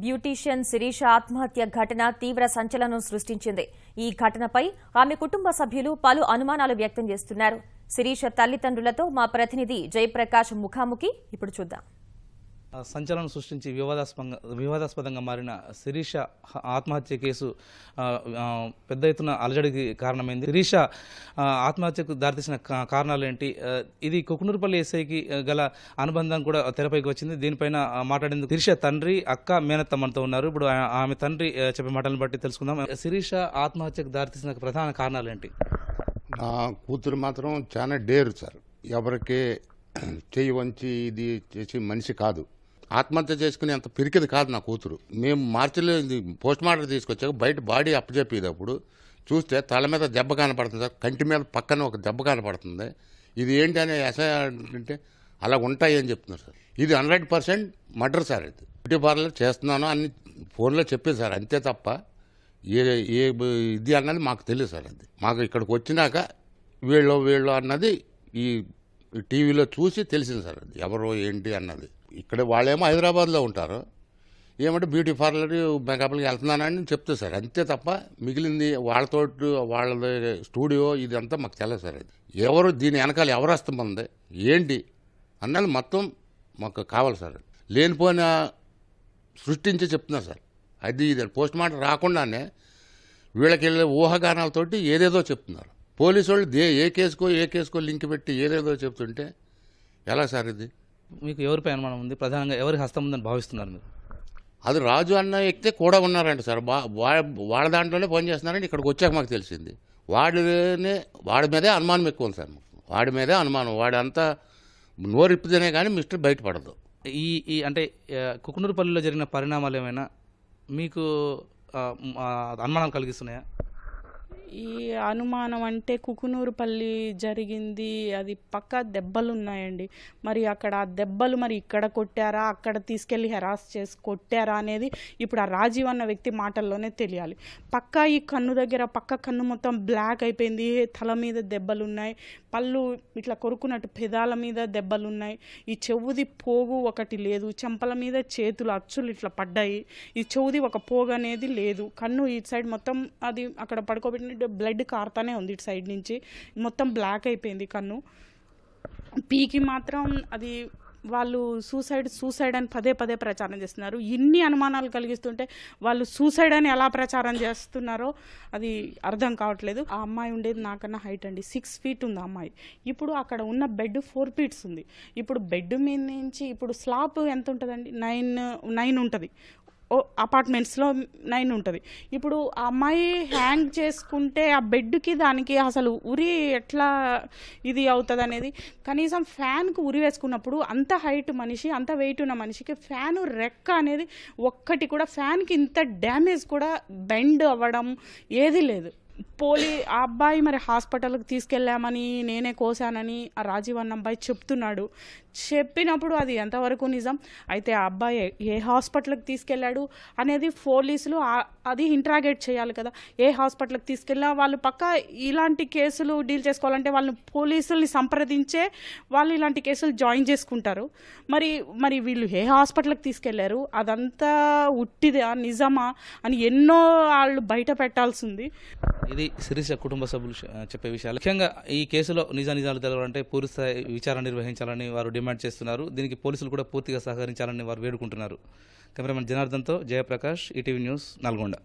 Beautician Sirisha ఆత్మహత్య ఘటన తీవ్ర సంచలనం సృష్టించింది. ఈ ఘటనపై ఆమె కుటుంబ సభ్యులు పలు అనుమానాలు వ్యక్తం చేస్తున్నారు. శిరీష తల్లిదండ్రులతో మా ప్రతినిధి జయప్రకాష్ ముఖాముఖి ఇప్పుడు చూద్దాం. సంచలనం సృష్టించి వివాదాస్పదంగా మారిన శిరీష ఆత్మహత్య కేసు పెద్ద ఎత్తున అలజడికి కారణమైంది. శిరీష ఆత్మహత్యకు దారితీసిన కారణాలు ఏంటి, ఇది కుకునూరుపల్లి ఎస్ఐకి గల అనుబంధం కూడా తెరపైకి వచ్చింది. దీనిపైన మాట్లాడేందుకు శిరీష తండ్రి, అక్క, మేనత్త మనతో ఉన్నారు. ఇప్పుడు ఆమె తండ్రి చెప్పే మాటలను బట్టి తెలుసుకుందాం. శిరీష ఆత్మహత్యకు దారితీసిన ప్రధాన కారణాలు ఏంటి? నా కూతురు మాత్రం చాలా డేరు సార్. ఎవరికి చెయ్యి వంచి ఇది చేసి మనిషి కాదు. ఆత్మహత్య చేసుకుని అంత పిరికిది కాదు నా కూతురు. మేము మార్చిలో పోస్ట్ మార్టం తీసుకొచ్చాక బయట బాడీ అప్పచెప్పేటప్పుడు చూస్తే తల మీద దెబ్బ కనపడుతుంది సార్, కంటి మీద పక్కన ఒక దెబ్బ కనపడుతుంది. ఇది ఏంటి అనే అంటే అలా ఉంటాయి అని చెప్తున్నారు సార్. ఇది 100% మర్డర్ సార్. ఇది బ్యూటీ పార్లర్ చేస్తున్నాను అని ఫోన్లో చెప్పేది సార్, అంతే తప్ప ఏ ఇది అన్నది మాకు తెలియదు సార్. అది మాకు ఇక్కడికి వచ్చినాక వీళ్ళు అన్నది ఈ టీవీలో చూసి తెలిసింది సార్, అది ఎవరో ఏంటి అన్నది. ఇక్కడ వాళ్ళేమో హైదరాబాద్లో ఉంటారు, ఏమంటే బ్యూటీ పార్లర్ మేకప్లకి వెళ్తున్నానని చెప్తే సార్, అంతే తప్ప మిగిలింది వాళ్ళతో వాళ్ళ స్టూడియో ఇదంతా మాకు తెలియదు సార్. అది ఎవరు దీని వెనకాల ఎవరు వస్తుంది ఏంటి అన్నది మొత్తం మాకు కావాలి సార్. లేనిపోయిన సృష్టించి చెప్తున్నారు సార్. అది ఇది పోస్ట్ మార్టం రాకుండానే వీళ్ళకి వెళ్ళే ఊహాగానాలతోటి ఏదేదో చెప్తున్నారు. పోలీసు వాళ్ళు ఏ కేసుకో లింక్ పెట్టి ఏదేదో చెప్తుంటే ఎలా సార్ ఇది? మీకు ఎవరిపై అనుమానం ఉంది? ప్రధానంగా ఎవరి హస్తం ఉందని భావిస్తున్నారు మీరు? అది రాజు అన్న వ్యక్తి కూడా ఉన్నారంట సార్. వాళ్ళ దాంట్లోనే పనిచేస్తున్నారని ఇక్కడికి వచ్చాక మాకు తెలిసింది. వాడి మీదే అనుమానం ఎక్కువ ఉంది సార్. వాడి మీదే అనుమానం. వాడంతా నోరిప్పితేనే కానీ మిస్టర్ బయటపడదు. ఈ అంటే కుకునూరుపల్లిలో జరిగిన పరిణామాలు ఏమైనా మీకు అనుమానం కలిగిస్తున్నాయా? ఈ అనుమానం అంటే కుకునూరుపల్లి జరిగింది, అది పక్కా దెబ్బలు ఉన్నాయండి. మరి అక్కడ ఆ దెబ్బలు మరి ఇక్కడ కొట్టారా, అక్కడ తీసుకెళ్ళి హెరాస్ చేసి కొట్టారా అనేది ఇప్పుడు ఆ రాజీవ్ అన్న వ్యక్తి మాటల్లోనే తెలియాలి. పక్కా ఈ కన్ను దగ్గర పక్క కన్ను మొత్తం బ్లాక్ అయిపోయింది, తల మీద దెబ్బలు ఉన్నాయి, పళ్ళు ఇట్లా కొరుకున్నట్టు పెదాల మీద దెబ్బలు ఉన్నాయి, ఈ చెవుది పోగు ఒకటి లేదు, చెంపల మీద చేతులు అచ్చులు ఇట్లా పడ్డాయి, ఈ చెవుది ఒక పోగు అనేది లేదు, కన్ను ఇటు సైడ్ మొత్తం అది అక్కడ పడుకోబెట్టిన బ్లడ్ కారుతానే ఉంది, ఇటు సైడ్ నుంచి మొత్తం బ్లాక్ అయిపోయింది కన్ను. పీకి మాత్రం అది వాళ్ళు సూసైడ్ అని పదే ప్రచారం చేస్తున్నారు. ఇన్ని అనుమానాలు కలిగిస్తుంటే వాళ్ళు సూసైడ్ అని ఎలా ప్రచారం చేస్తున్నారో అది అర్థం కావట్లేదు. ఆ అమ్మాయి ఉండేది నాకన్నా హైట్ అండి, 6 feet ఉంది ఆ అమ్మాయి. ఇప్పుడు అక్కడ ఉన్న బెడ్ 4 feet ఉంది. ఇప్పుడు బెడ్ మీద నుంచి ఇప్పుడు స్లాబ్ ఎంత ఉంటుందండి, 9 ఉంటుంది. అపార్ట్మెంట్స్లో 9 ఉంటుంది. ఇప్పుడు ఆ అమ్మాయి హ్యాంగ్ చేసుకుంటే ఆ బెడ్కి దానికి అసలు ఉరి ఎట్లా ఇది అవుతుంది అనేది, కనీసం ఫ్యాన్కు ఉరి వేసుకున్నప్పుడు అంత హైట్ మనిషి, అంత వెయిట్ ఉన్న మనిషికి ఫ్యాను రెక్క అనేది ఒక్కటి కూడా, ఫ్యాన్కి ఇంత డ్యామేజ్ కూడా బెండ్ అవ్వడం ఏది లేదు. ఆ అబ్బాయి మరి హాస్పిటల్కి తీసుకెళ్ళామని, నేనే కోసానని ఆ రాజీవ్ అన్న అబ్బాయి చెప్తున్నాడు. చెప్పినప్పుడు అది ఎంతవరకు నిజం, అయితే ఆ అబ్బాయి ఏ హాస్పిటల్కి తీసుకెళ్ళాడు అనేది పోలీసులు అది ఇంట్రాగేట్ చేయాలి కదా. ఏ హాస్పిటల్కి తీసుకెళ్ళా వాళ్ళు పక్క ఇలాంటి కేసులు డీల్ చేసుకోవాలంటే వాళ్ళు పోలీసుల్ని సంప్రదించే వాళ్ళు ఇలాంటి కేసులు జాయిన్ చేసుకుంటారు. మరి వీళ్ళు ఏ హాస్పిటల్కి తీసుకెళ్లారు, అదంతా ఉట్టిదా నిజమా అని ఎన్నో వాళ్ళు బయట పెట్టాల్సింది. ఇది శిరీష కుటుంబ సభ్యులు చెప్పే విషయాలు. ముఖ్యంగా ఈ కేసులో నిజాలు తెలవాలంటే పూర్తిస్థాయి విచారణ నిర్వహించాలని వారు డిమాండ్ చేస్తున్నారు. దీనికి పోలీసులు కూడా పూర్తిగా సహకరించాలని వారు వేడుకుంటున్నారు. కెమెరామెన్ జనార్దన్తో జయప్రకాష్, ఈటీవీ న్యూస్, నల్గొండ.